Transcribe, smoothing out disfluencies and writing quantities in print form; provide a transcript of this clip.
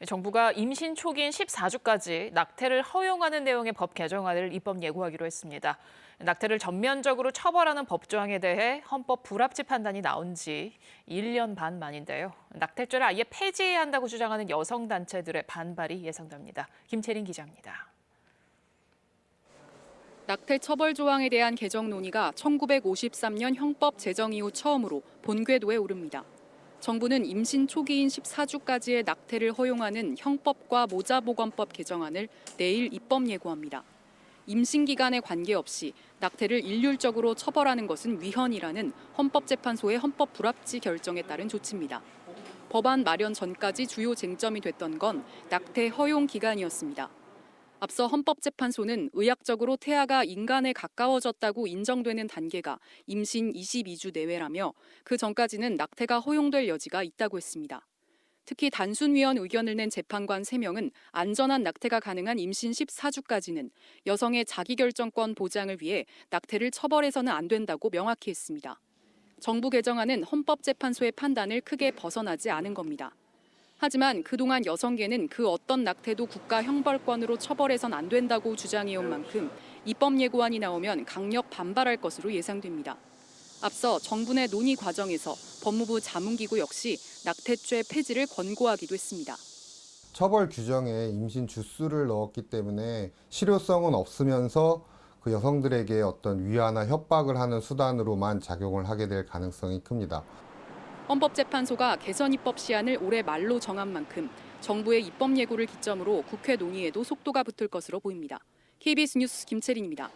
정부가 임신 초기인 14주까지 낙태를 허용하는 내용의 법 개정안을 입법 예고하기로 했습니다. 낙태를 전면적으로 처벌하는 법조항에 대해 헌법 불합치 판단이 나온 지 1년 반 만인데요. 낙태죄를 아예 폐지해야 한다고 주장하는 여성단체들의 반발이 예상됩니다. 김채린 기자입니다. 낙태 처벌 조항에 대한 개정 논의가 1953년 형법 제정 이후 처음으로 본궤도에 오릅니다. 정부는 임신 초기인 14주까지의 낙태를 허용하는 형법과 모자보건법 개정안을 내일 입법 예고합니다. 임신 기간에 관계없이 낙태를 일률적으로 처벌하는 것은 위헌이라는 헌법재판소의 헌법 불합치 결정에 따른 조치입니다. 법안 마련 전까지 주요 쟁점이 됐던 건 낙태 허용 기간이었습니다. 앞서 헌법재판소는 의학적으로 태아가 인간에 가까워졌다고 인정되는 단계가 임신 22주 내외라며 그 전까지는 낙태가 허용될 여지가 있다고 했습니다. 특히 단순위헌 의견을 낸 재판관 3명은 안전한 낙태가 가능한 임신 14주까지는 여성의 자기결정권 보장을 위해 낙태를 처벌해서는 안 된다고 명확히 했습니다. 정부 개정안은 헌법재판소의 판단을 크게 벗어나지 않은 겁니다. 하지만 그동안 여성계는 그 어떤 낙태도 국가 형벌권으로 처벌해선 안 된다고 주장해온 만큼 입법 예고안이 나오면 강력 반발할 것으로 예상됩니다. 앞서 정부 내 논의 과정에서 법무부 자문기구 역시 낙태죄 폐지를 권고하기도 했습니다. 처벌 규정에 임신 주수를 넣었기 때문에 실효성은 없으면서 그 여성들에게 어떤 위화나 협박을 하는 수단으로만 작용을 하게 될 가능성이 큽니다. 헌법재판소가 개선 입법 시한을 올해 말로 정한 만큼 정부의 입법 예고를 기점으로 국회 논의에도 속도가 붙을 것으로 보입니다. KBS 뉴스 김채린입니다.